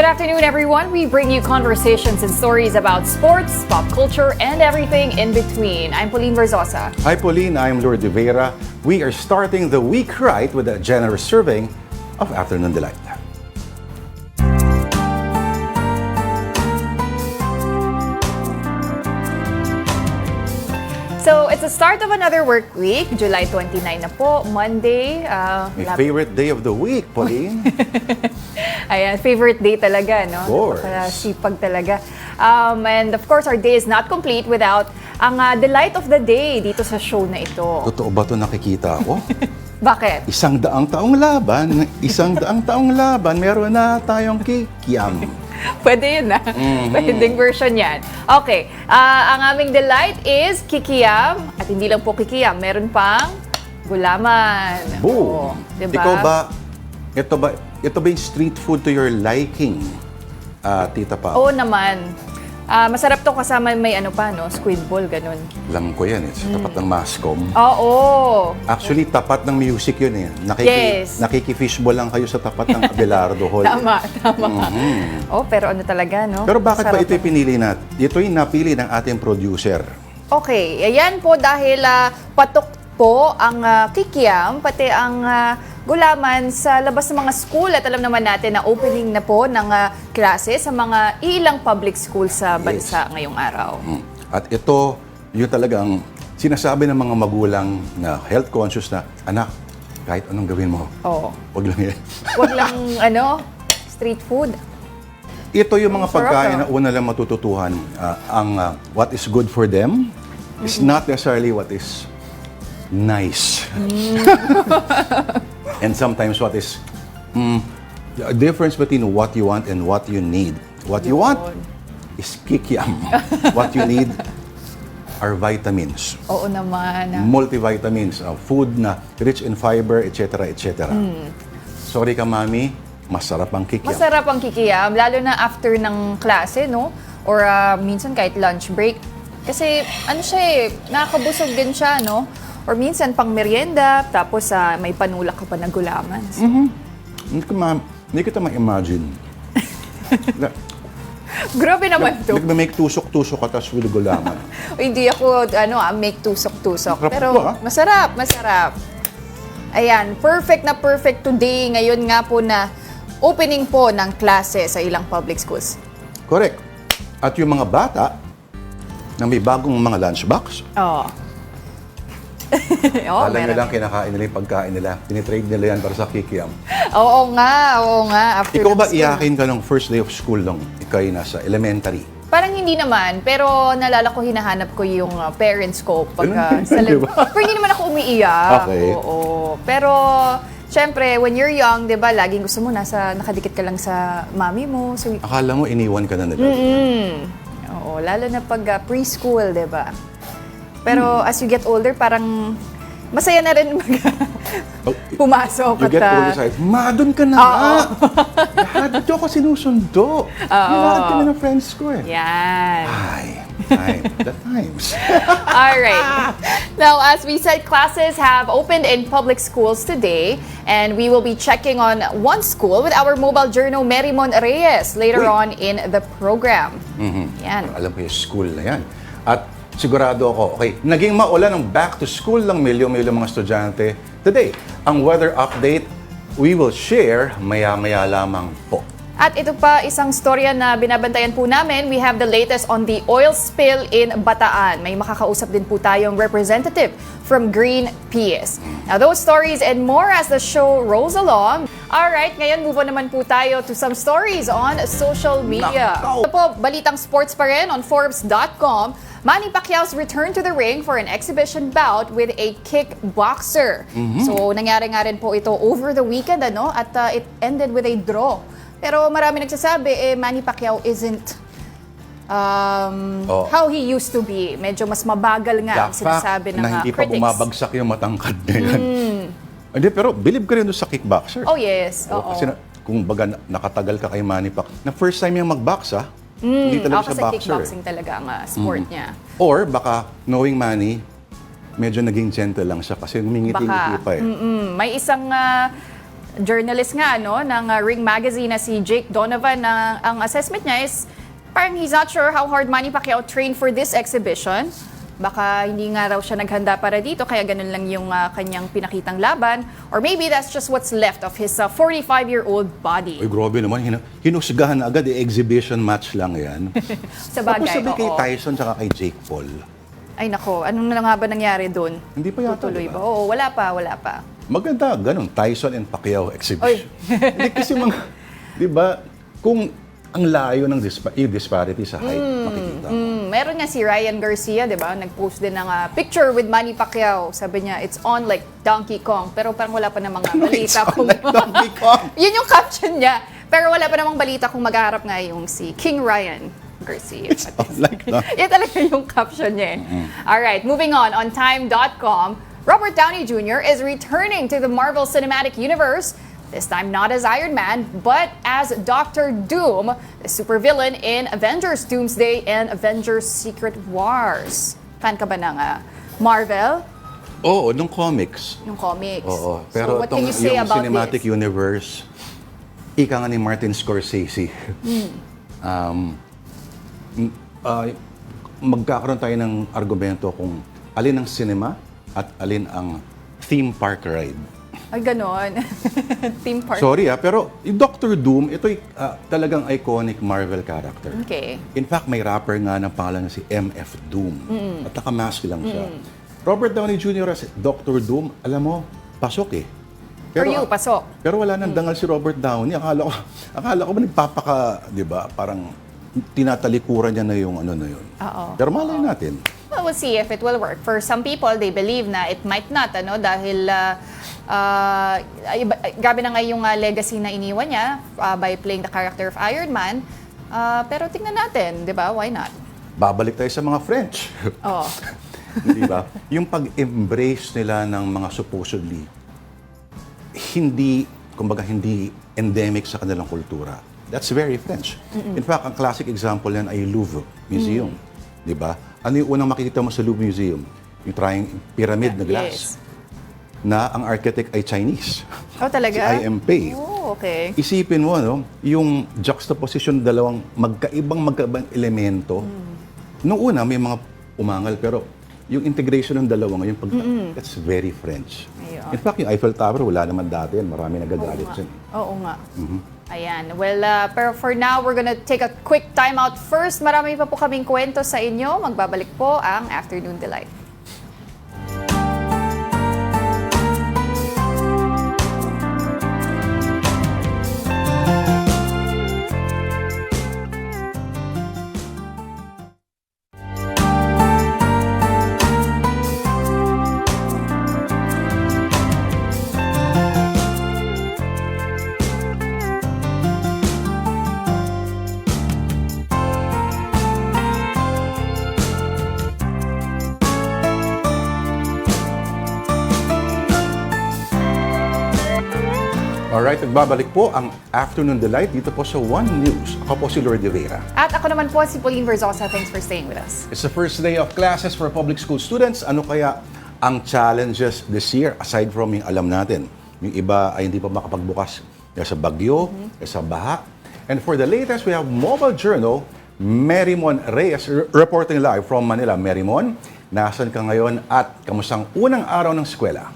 afternoon, everyone. We bring you conversations and stories about sports, pop culture, and everything in between. I'm Pauline Verzosa. Hi, Pauline. I'm Lourd de Veyra. We are starting the week right with a generous serving of Afternoon Delight. So, it's the start of another work week. July 29 na po, Monday. My favorite day of the week, Pauline. Ayan, favorite day talaga, no? Of course. Sipag talaga. And of course, our day is not complete without ang delight of the day dito sa show na ito. Totoo ba ito nakikita ko? Bakit? Isang daang taong laban, meron na tayong kikiam. Pwede yun na. Pwedeng version yan. Okay. Ang aming delight is kikiam. At hindi lang po kikiam, meron pang gulaman. Boom! Oo, diba? Ikaw ba, ito ba yung street food to your liking, Tita Pa? Oo naman. Masarap to kasama may squid ball, ganun. Alam ko yan, sa tapat ng Mascom. Oo. Actually, tapat ng music yun eh. Yes. Nakiki-fishball lang kayo sa tapat ng Abelardo Hall. Tama. Oh, pero talaga, no? Pero bakit Masarap pa ito pinili natin? Ito yung napili ng ating producer. Okay, ayan po dahil patok po ang kikiam, pati ang gulaman sa labas ng mga school at alam naman natin na opening na po ng klase sa mga ilang public school sa bansa ngayong araw. At ito, yung talagang sinasabi ng mga magulang na health conscious na, anak, kahit anong gawin mo, wag lang yan. Wag lang, street food. Ito yung mga Sarap, pagkain na una lang matututuhan. Ang what is good for them is not necessarily what is nice. And sometimes what is the difference between what you want and what you need. What you want is kikiam. What you need are vitamins. Oo naman. Multivitamins, food na rich in fiber, etc., etc. Sorry ka, Mami, masarap ang kikiam. Masarap ang kikiam, lalo na after ng klase, no? Or minsan kahit lunch break. Kasi nakakabusog din siya, no? Or minsan pang merienda, tapos may panulak ka pa na gulaman. So, Hindi kita ma-imagine. grabe naman to. Nagme-make tusok-tusok ka tapos with gulaman. Hindi ako, make tusok-tusok. Sarap Pero ito, masarap. Ayan, perfect na perfect today. Ngayon nga po na opening po ng klase sa ilang public schools. Correct. At yung mga bata na may bagong mga lunchbox, alam nila lang kinakain nila yung pagkain nila. Tinitrade nila yan para sa kikiam. Oo nga. After Ikaw ba school. iyakin ka ng first day of school nung ikaw nasa elementary? Parang hindi naman, pero nalala ko, hinahanap ko yung parents ko pagka sa Diba? Pero hindi naman ako umiiyak. Okay. Oo. Pero, syempre, when you're young, di ba, laging gusto mo nakadikit ka lang sa mami mo. So, Akala mo iniwan ka na nila. oo, lalo na pag preschool, di ba? Pero as you get older, parang masaya na rin pumasok. You get older side, doon ka na nga. Lahat ito ako sinusundo. Lahat kami ng friends ko eh. Yan. The times. All right. Now, as we said, classes have opened in public schools today, and we will be checking on one school with our mobile journal, Merimon Reyes, later on in the program. Yan. Alam ko yung school na yan. At sigurado ako, naging maulan ng back to school ng milyon-milyon mga estudyante. Today, ang weather update, we will share maya-maya lamang po. At ito pa, isang storya na binabantayan po namin. We have the latest on the oil spill in Bataan. May makakausap din po tayong representative from Greenpeace. Now, those stories and more as the show rolls along. Alright, ngayon move on naman po tayo to some stories on social media. Ito po, balitang sports pa rin on Forbes.com. Manny Pacquiao's return to the ring for an exhibition bout with a kickboxer. So, nangyari nga rin po ito over the weekend, at it ended with a draw. Pero marami nagsasabi, Manny Pacquiao isn't how he used to be. Medyo mas mabagal nga ang sinasabi ng na hindi pa critics. bumabagsak yung matangkad na yan. Hindi, pero believe ka rin doon sa kickboxer. Oh yes, oo. Kasi kung baga nakatagal ka kay Manny Pacquiao, na first time yung mag-box hindi talaga siya kasi boxer. kickboxing talaga ang sport niya. Or baka knowing Manny, medyo naging gentle lang siya kasi ngingiti-ngiti pa eh. May isang journalist nga ng Ring Magazine na si Jake Donovan na ang assessment niya is parang he's not sure how hard Manny Pacquiao trained for this exhibition. Baka hindi nga raw siya naghanda para dito kaya ganun lang yung kanyang pinakitang laban. Or maybe that's just what's left of his 45-year-old body. Ay, grabe naman. Hinusgahan na agad. Exhibition match lang yan. Sa bagay, Tapos sabi kay oo. Tyson tsaka kay Jake Paul. Ay nako, anong na nga ba nangyari doon? Hindi pa yata, Tutuloy diba? ba? Oo, wala pa. Maganda, ganun. Tyson and Pacquiao exhibition. Hindi kasi di ba, kung ang layo ng disparity sa height, makikita mo. Meron nga si Ryan Garcia, di ba? Nag-post din ng picture with Manny Pacquiao. Sabi niya, it's on like Donkey Kong. Pero parang wala pa namang balita It's on kung... like Donkey Kong. Yun yung caption niya. Pero wala pa namang balita kung maghaharap nga yung si King Ryan Garcia. It's on like Donkey Kong. Yan talaga yung caption niya. Alright, moving on time.com, Robert Downey Jr. is returning to the Marvel Cinematic Universe. This time not as Iron Man, but as Doctor Doom, the supervillain in Avengers Doomsday and Avengers Secret Wars. Fan ka ba ng Marvel? Oo, nung comics. Yung comics. Oo, So pero what can you say yung about cinematic this? universe, ika nga ni Martin Scorsese. Magkakaroon tayo ng argumento kung alin ang cinema at alin ang theme park ride. Ay, ganon. Theme park. Sorry pero yung Doctor Doom, ito'y talagang iconic Marvel character. Okay. In fact, may rapper nga ng pangalan na si MF Doom. At nakamask lang siya. Robert Downey Jr. as Doctor Doom, alam mo, pasok eh. For you, pasok. Pero wala nang dangal si Robert Downey. Akala ko ba nagpapaka, di ba, parang tinatalikuran niya na yung ano na yun. Oo. Pero malay natin. Well, we'll see if it will work. For some people, they believe na it might not, dahil grabe na nga yung legacy na iniwan niya by playing the character of Iron Man. Pero tingnan natin, di ba? Why not? Babalik tayo sa mga French. Oo. Di ba? Yung pag-embrace nila ng mga supposedly hindi endemic sa kanilang kultura. That's very French. In fact, ang classic example yan ay Louvre Museum. Di ba? Ano yung unang makikita mo sa Louvre Museum? Yung pyramid na glass. Yes. Na ang architect ay Chinese. Oh, talaga? Si I.M. Pei. Oh, okay. Isipin mo, yung juxtaposition dalawang magkaibang elemento. Noong una, may mga umangal, pero yung integration ng dalawa ngayon, that's very French. Ayun. In fact, yung Eiffel Tower, wala naman dati yan. Marami nagagalit dyan. Oo nga. Ayan. Well, pero for now, we're gonna take a quick time out first. Marami pa po kaming kwento sa inyo. Magbabalik po ang Afternoon Delight. Alright, nagbabalik po ang Afternoon Delight dito po sa One News. Ako po si Lourd de Veyra. At ako naman po si Pauline Verzosa. Thanks for staying with us. It's the first day of classes for public school students. Ano kaya ang challenges this year aside from yung alam natin? Yung iba ay hindi pa makapagbukas sa bagyo, sa baha. And for the latest, we have Mobile Journal, Merimon Reyes reporting live from Manila. Merimon, nasan ka ngayon at kamusang unang araw ng eskwela?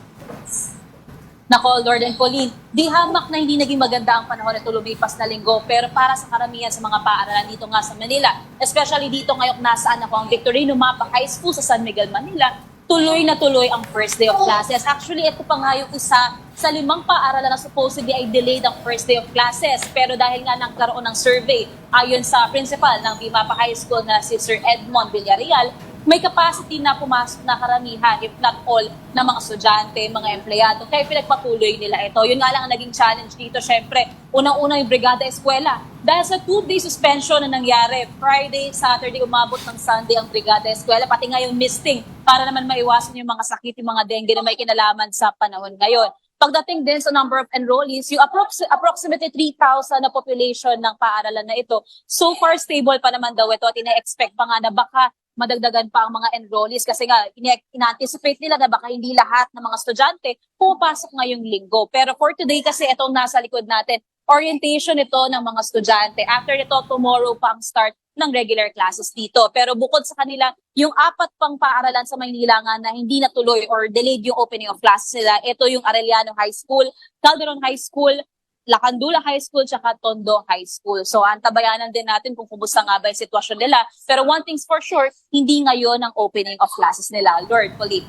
Nako, Lourd and Pauline, di hamak na hindi naging maganda ang panahon na lumipas na linggo, pero para sa karamihan sa mga paaralan dito nga sa Manila, especially dito ngayong nasaan ako ang Victorino Mapa High School sa San Miguel, Manila, tuloy na tuloy ang first day of classes. Actually, ito pa nga yung isa sa 5 paaralan na supposedly ay delayed ang first day of classes. Pero dahil nga nagkaroon ng survey, ayon sa principal ng Mapa High School na si Sir Edmond Villarreal, may capacity na pumasok na karamihan, if not all, ng mga estudyante, mga empleyado. Kaya pinagpatuloy nila ito. Yun nga lang ang naging challenge dito. Siyempre, unang-una yung Brigada Eskwela. Dahil sa 2-day suspension na nangyari, Friday, Saturday, umabot ng Sunday ang Brigada Eskwela, pati nga yung misting para naman maiwasan yung mga sakit, yung mga dengue na may kinalaman sa panahon ngayon. Pagdating din sa number of enrollees, yung approximately 3,000 na population ng paaralan na ito, so far stable pa naman daw ito at ina-expect pa nga na baka madagdagan pa ang mga enrollees kasi nga ina-anticipate nila na baka hindi lahat ng mga estudyante pumapasok ngayong linggo. Pero for today kasi itong nasa likod natin, orientation ito ng mga estudyante. After ito, tomorrow pa ang start ng regular classes dito. Pero bukod sa kanila, yung 4 pang paaralan sa Maynila nga na hindi natuloy or delayed yung opening of classes nila, ito yung Arellano High School, Calderon High School, Lacandula High School, tsaka Tondo High School. So, antabayanan din natin kung kumusta nga ba yung sitwasyon nila. Pero one thing's for sure, hindi ngayon ang opening of classes nila. Lord, Pauline.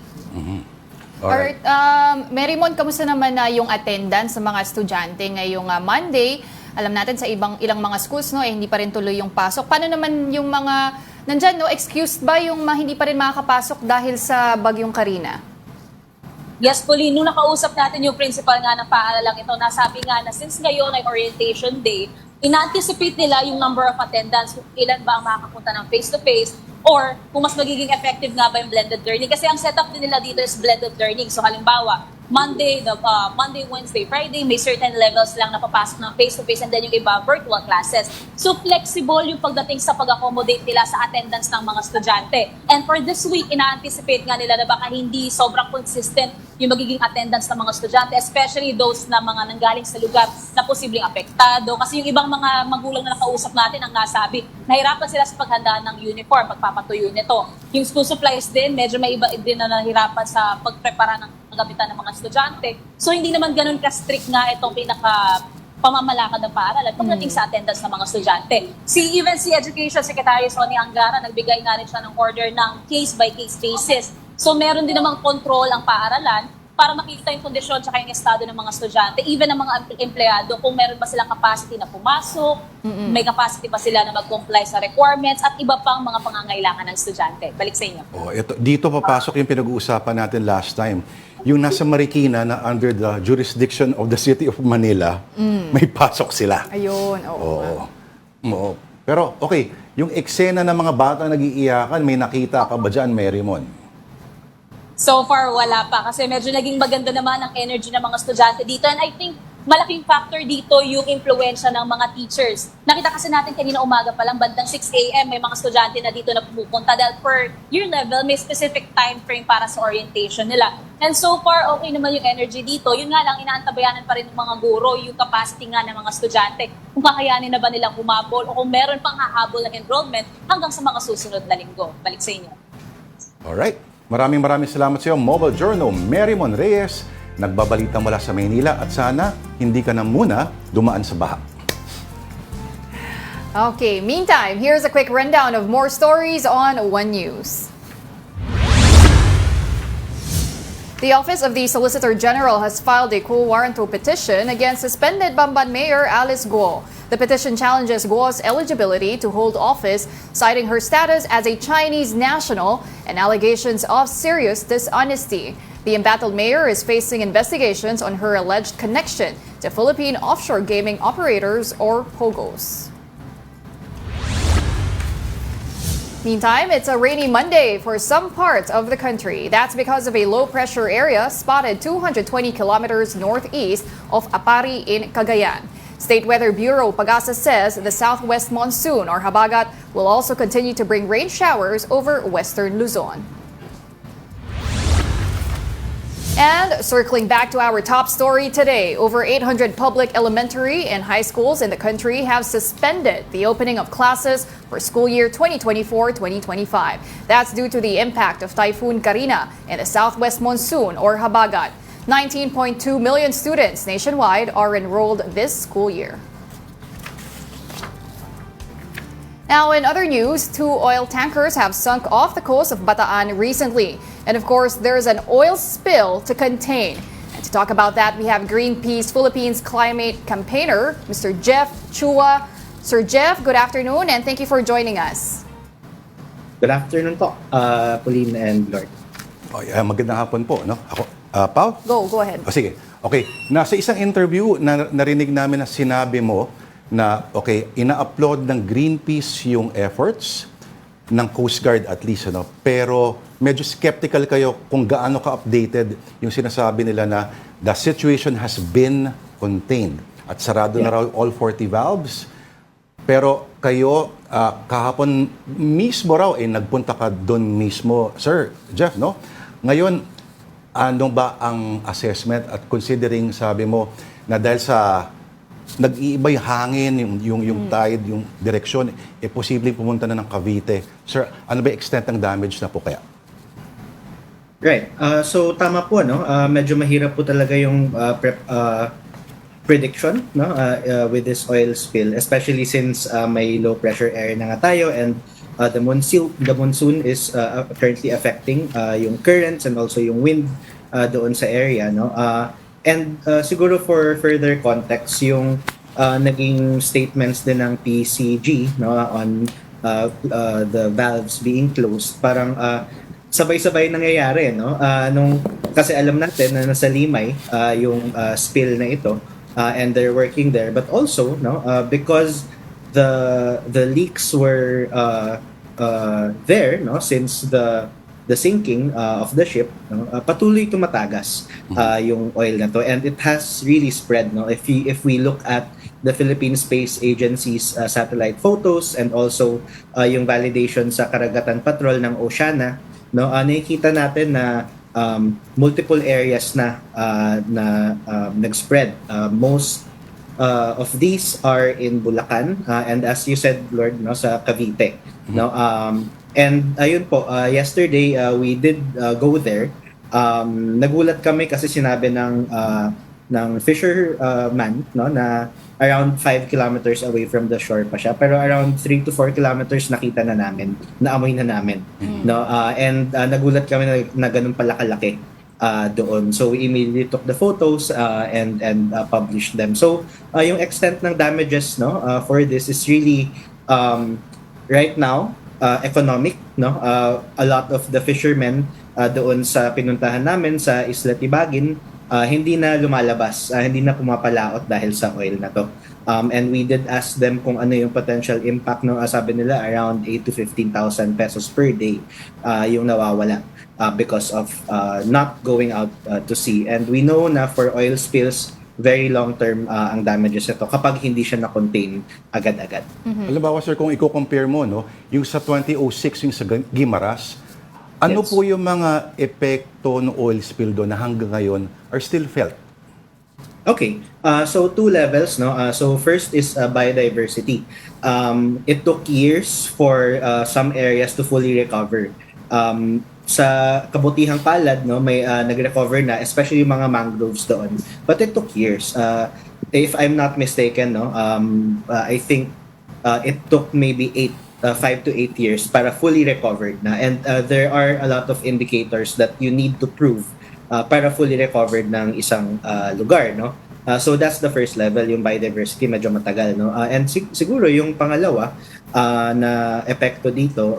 Alright, Marymon, kamusta naman na yung attendance sa mga estudyante ngayong Monday? Alam natin sa ilang mga schools, no, hindi pa rin tuloy yung pasok. Paano naman yung mga nandyan, no, excused ba yung hindi pa rin makakapasok dahil sa bagyong Karina? Yes, Pauline, nung nakausap natin yung principal nga ng paaralang ito, nasabi nga na since ngayon ay orientation day, ina-anticipate nila yung number of attendance, kung ilan ba ang makakapunta ng face-to-face, or kung mas magiging effective nga ba yung blended learning. Kasi ang setup din nila dito is blended learning. So halimbawa, Monday, Wednesday, Friday, may certain levels lang na papasok ng face-to-face and then yung iba, virtual classes. So flexible yung pagdating sa pag-accommodate nila sa attendance ng mga estudyante. And for this week, ina-anticipate nga nila na baka hindi sobrang consistent yung magiging attendance ng mga estudyante, especially those na mga nanggaling sa lugar na posibleng apektado. Kasi yung ibang mga magulang na nakausap natin ang nasabi, nahirapan sila sa paghanda ng uniform, pagpapatuyo nito. Yung school supplies din, medyo may iba din na nahirapan sa pagprepara ng gamitan ng mga estudyante. So hindi naman ganun ka-strict nga itong pamamalakad ng paaralan pagdating sa attendance ng mga estudyante. Even si Education Secretary Sonny Angara, nagbigay nga rin siya ng order ng case-by-case basis. So meron din namang control ang paaralan para makita yung kondisyon at yung estado ng mga estudyante, even ng mga empleyado, kung meron ba silang capacity na pumasok, may capacity pa sila na mag-comply sa requirements, at iba pang mga pangangailangan ng estudyante. Balik sa inyo. Dito papasok yung pinag-uusapan natin last time. Yung nasa Marikina na under the jurisdiction of the City of Manila, may pasok sila. Ayun, Oo. Pero okay, yung eksena ng mga bata nag-iiyakan, may nakita ka ba dyan, Marymon? So far, wala pa kasi medyo naging maganda naman ang energy ng mga estudyante dito. And I think malaking factor dito yung influensya ng mga teachers. Nakita kasi natin kanina umaga pa lang, bandang 6 a.m. may mga estudyante na dito na pumupunta dahil per year level may specific time frame para sa orientation nila. And so far, okay naman yung energy dito. Yun nga lang, inaantabayanan pa rin ng mga guro, yung capacity nga ng mga estudyante. Kung kakayanin na ba nilang humabol o kung meron pang hahabol ng enrollment hanggang sa mga susunod na linggo. Balik sa inyo. Alright. Maraming salamat sa iyo, Mobile Journal, Marymon Reyes, nagbabalita mula sa Maynila, at sana hindi ka na muna dumaan sa baha. Okay, meantime, here's a quick rundown of more stories on One News. The Office of the Solicitor General has filed a quo warranto petition against suspended Bamban Mayor Alice Guo. The petition challenges Guo's eligibility to hold office, citing her status as a Chinese national and allegations of serious dishonesty. The embattled mayor is facing investigations on her alleged connection to Philippine offshore gaming operators or POGOs. Meantime, it's a rainy Monday for some parts of the country. That's because of a low-pressure area spotted 220 kilometers northeast of Apari in Cagayan. State Weather Bureau Pagasa says the southwest monsoon or habagat will also continue to bring rain showers over western Luzon. And circling back to our top story today, over 800 public elementary and high schools in the country have suspended the opening of classes for school year 2024-2025. That's due to the impact of Typhoon Karina and the southwest monsoon or habagat. 19.2 million students nationwide are enrolled this school year. Now, in other news, 2 oil tankers have sunk off the coast of Bataan recently. And of course, there's an oil spill to contain. And to talk about that, we have Greenpeace Philippines climate campaigner, Mr. Jeff Chua. Sir Jeff, good afternoon and thank you for joining us. Good afternoon po, Pauline and Lourd. Magandang hapon po, no? Ako, Pao? Go ahead. Sige. Okay. Nasa isang interview, narinig namin na sinabi mo na, okay, ina-upload ng Greenpeace yung efforts ng Coast Guard at least, ano? Pero medyo skeptical kayo kung gaano ka-updated yung sinasabi nila na the situation has been contained at sarado na raw all 40 valves. Pero kayo kahapon mismo raw nagpunta ka doon mismo, Sir Jeff, no? Ngayon, ano ba ang assessment at considering sabi mo na dahil sa nag-iiba yung hangin, yung tide, yung direksyon, posibleng pumunta na ng Cavite. Sir, ano ba yung extent ng damage na po kaya? Right. So tama po, no? Medyo mahirap po talaga yung prediction, no? With this oil spill, especially since may low pressure area na nga tayo, and the monsoon is currently affecting yung currents and also yung wind doon sa area, no? And siguro for further context, yung naging statements din ng PCG, no, on the valves being closed, parang sabay-sabay nangyayari, no? Kasi alam natin na nasa Limay yung spill na ito, and they're working there, but also, no, because the leaks were there, no, since the sinking of the ship, no, patuloy tumatagas yung oil na to, and it has really spread, no. If we look at the Philippine Space Agency's satellite photos and also yung validation sa Karagatan Patrol ng Oceana, no, nakikita natin na multiple areas na nag-spread. Most of these are in Bulacan, and as you said, Lourd, no, sa Cavite, no. And ayun po, yesterday we did go there. Nagulat kami kasi sinabi ng fisherman, no, na around 5 kilometers away from the shore pa siya, pero around 3 to 4 kilometers nakita na namin, naamoy na namin, no. And nagulat kami na ganun pala kalaki doon. So we immediately took the photos and published them. So yung extent ng damages, no, for this is really right now economic, no. A lot of the fishermen doon sa pinuntahan namin sa Isla Tibagin, hindi na lumalabas, hindi na pumapalaot dahil sa oil na to. And we did ask them kung ano yung potential impact, no. Sabi nila around 8 to 15,000 pesos per day yung nawawala because of not going out to sea. And we know na for oil spills, very long-term ang damages ito kapag hindi siya na-contain agad-agad. Halimbawa, sir, kung i-compare mo, no, yung sa 2006, yung sa Guimaras, ano Yes. po yung mga epekto ng oil spill doon na hanggang ngayon are still felt? Okay, so two levels, no. So first is biodiversity. It took years for some areas to fully recover. Sa kabutihang palad, no, may nag-recover na, especially yung mga mangroves doon. But it took years. If I'm not mistaken, no, I think it took maybe 5 to 8 years para fully recovered na. And there are a lot of indicators that you need to prove para fully recovered ng isang lugar, no. So that's the first level, yung biodiversity, medyo matagal, no. And siguro yung pangalawa na epekto dito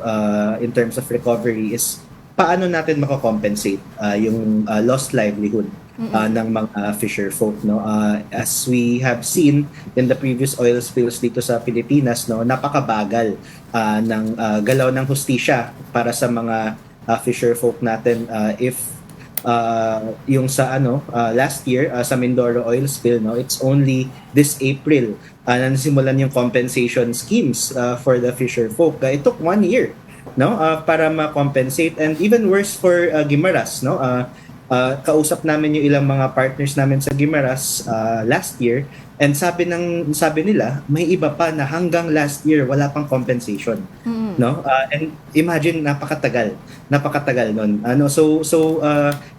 in terms of recovery is paano natin makakompensate yung lost livelihood ng mga fisher folk, no. As we have seen in the previous oil spills dito sa Pilipinas, no, napakabagal ng galaw ng hustisya para sa mga fisher folk natin. If yung sa last year sa Mindoro oil spill, no, it's only this April na nasimulan yung compensation schemes for the fisher folk. It took 1 year, no, para ma-compensate, and even worse for Guimaras, no. Kausap namin yung ilang mga partners namin sa Guimaras last year, and sabi nila may iba pa na hanggang last year wala pang compensation, no. And imagine, napakatagal nun, so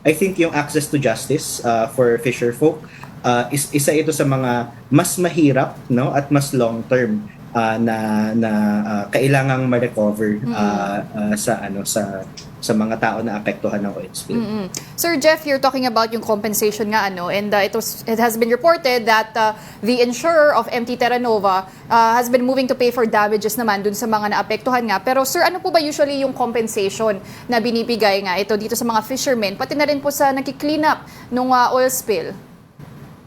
I think yung access to justice for fisher folk is isa ito sa mga mas mahirap, no, at mas long term na kailangang ma-recover sa mga tao na apektuhan ng oil spill. Sir Jeff, you're talking about yung compensation nga, and it has been reported that the insurer of MT Terra Nova has been moving to pay for damages naman dun sa mga naapektuhan nga. Pero sir, ano po ba usually yung compensation na binibigay nga ito dito sa mga fishermen, pati na rin po sa nag-clean up nung oil spill?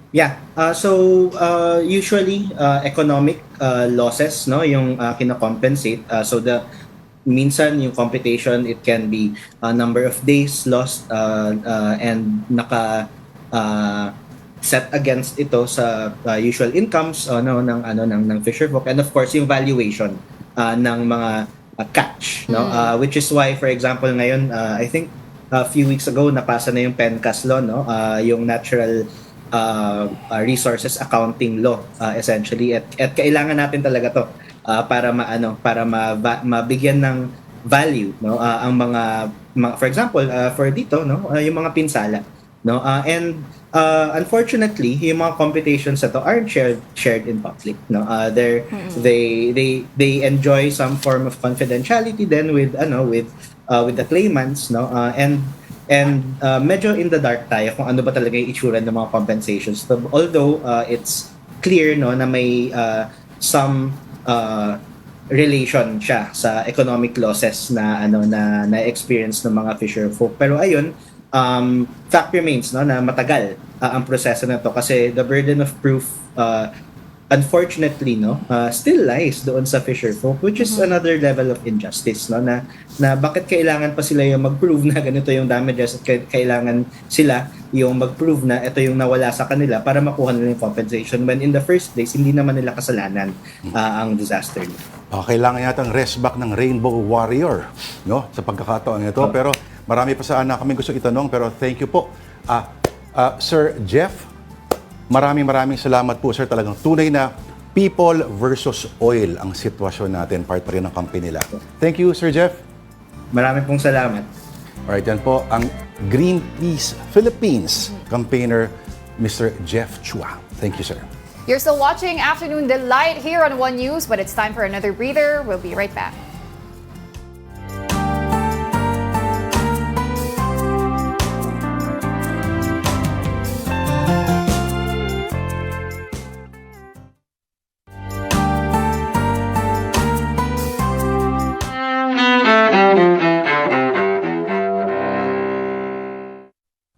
Yeah. So usually economic losses, no, yung kino-compensate. So minsan yung computation, it can be a number of days lost and set against ito sa usual incomes ng fisherfolk, and of course yung valuation ng mga catch, no, which is why, for example, ngayon I think a few weeks ago napasa na yung PENCAS law, no, yung natural resources accounting law, essentially, at kailangan natin talaga to para mabigyan ng value, no, ang mga for example, for dito, no, yung mga pinsala, no, and unfortunately yung mga computations na to aren't shared in public, no. They enjoy some form of confidentiality then with the claimants, no, and medyo in the dark tayo kung ano ba talaga yung itsura ng mga compensations. Although it's clear, no, na may some relation siya sa economic losses na experience ng mga fisher folk. Pero ayun, fact remains, no, na matagal ang proseso na to kasi the burden of proof unfortunately, no, still lies doon sa fisher folk, which is another level of injustice, no, na bakit kailangan pa sila yung mag-prove na ganito yung damages at kailangan sila yung mag-prove na ito yung nawala sa kanila para makuha nila yung compensation when in the first place hindi naman nila kasalanan ang disaster. Kailangan yatang rest back ng Rainbow Warrior, no, sa pagkakataon nito. Pero marami pa sana kami gusto itanong, pero thank you po. Sir Jeff, maraming salamat po, sir. Talagang tunay na people versus oil ang sitwasyon natin, part pa rin ng kampi nila. Thank you, Sir Jeff. Maraming pong salamat. Alright, yan po ang Greenpeace Philippines campaigner, Mr. Jeff Chua. Thank you, sir. You're still watching Afternoon Delight here on One News, but it's time for another breather. We'll be right back.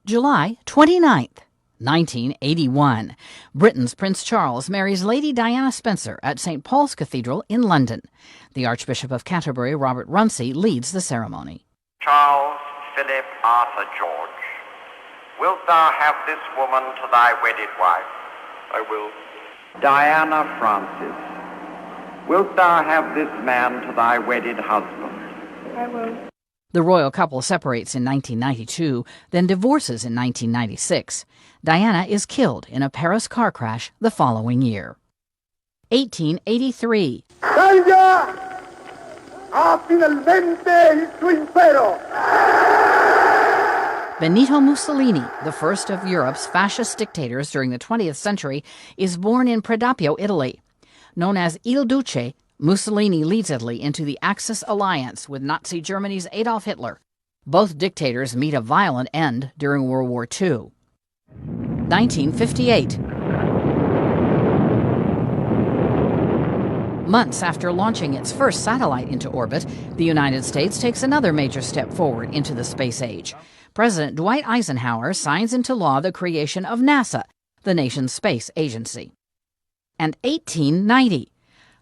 July 29th, 1981. Britain's Prince Charles marries Lady Diana Spencer at St. Paul's Cathedral in London. The Archbishop of Canterbury, Robert Runcie, leads the ceremony. Charles Philip Arthur George, wilt thou have this woman to thy wedded wife? I will. Diana Francis, wilt thou have this man to thy wedded husband? I will. The royal couple separates in 1992, then divorces in 1996. Diana is killed in a Paris car crash the following year. 1883. ¡Salga finalmente el suo impero! Benito Mussolini, the first of Europe's fascist dictators during the 20th century, is born in Predappio, Italy. Known as Il Duce, Mussolini leads Italy into the Axis alliance with Nazi Germany's Adolf Hitler. Both dictators meet a violent end during World War II. 1958. Months after launching its first satellite into orbit, the United States takes another major step forward into the space age. President Dwight Eisenhower signs into law the creation of NASA, the nation's space agency. And 1890.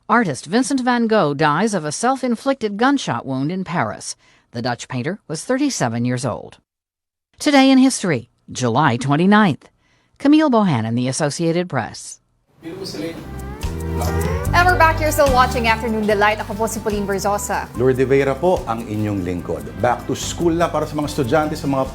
Artist Vincent van Gogh dies of a self-inflicted gunshot wound in Paris. The Dutch painter was 37 years old. Today in history, July 29th. Camille Bohannon, The Associated Press. And we're back here still watching Afternoon Delight. Ako po si Pauline Berzosa. Lourd Veyra po ang inyong lingkod. Back to school na para sa mga estudyante sa mga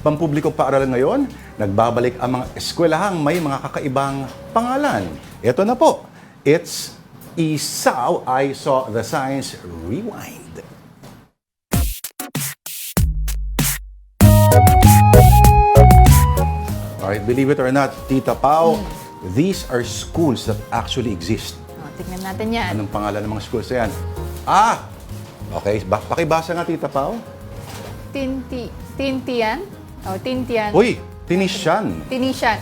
pampublikong paaralan ngayon. Nagbabalik ang mga eskwelahang may mga kakaibang pangalan. Ito na po. It's Isaw, I Saw the Signs Rewind. Alright, believe it or not, Tita Pau, these are schools that actually exist. Tignan natin yan. Anong pangalan ng mga schools na yan? Okay, pakibasa nga, Tita Pau. Tintian? Tintian. Uy, Tinitian.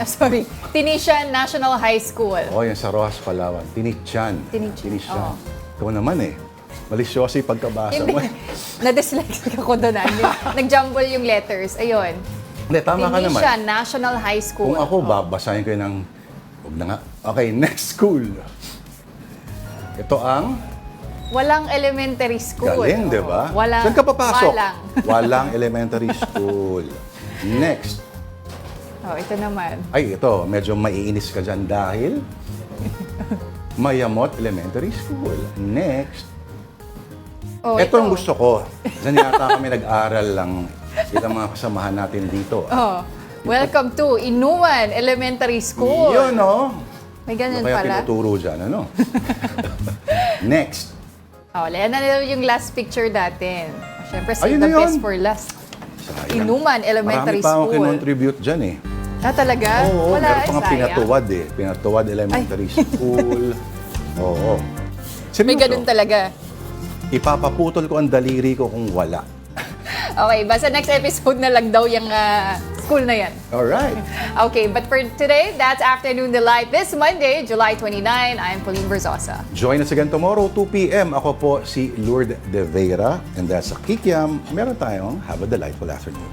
Sorry. Tinitian National High School. Yan sa Rojas, Palawan. Tinitian. Oo. Ikaw naman malisyoso yung pagkabasa mo. Na-dyslexic ako doon. Nag-jumble yung letters. Ayun. Hindi, tama ka naman. Tinitian National High School. Kung ako, babasahin ko yun ng... Huwag na nga. Okay, next school. Ito ang... Walang elementary school. Galing, di ba? Walang. Saan ka papasok? Walang. Walang elementary school. Next. Oh, ito naman. Ay, ito, medyo maiinis ka dyan dahil Mayamot Elementary School. Next. Oh, Ito ang gusto ko. Diyan yata kami nag-aral lang ilang mga kasamahan natin dito. Oh, welcome to Inuman Elementary School. Yun, no? May ganun Kaya pala. tinuturo dyan, ano? Next. Oh, yan na yung last picture natin. Siyempre, save Ayun the na yun. best for last. Sayang. Inuman Elementary Marami pa akong School. kinontribute dyan eh. Ah, talaga? Oo, Wala, meron pa nga sayang. Pinatuwad eh. Pinatuwad Elementary School. Oo. May ganun talaga. Ipapaputol ko ang daliri ko kung wala. Okay, basta next episode na lang daw yung school na yan. Alright. Okay, but for today, that's Afternoon Delight this Monday, July 29. I'm Pauline Verzosa. Join us again tomorrow, 2 p.m. Ako po si Lourd de Veyra. And that's sa Kikiam. Meron tayong Have a Delightful Afternoon.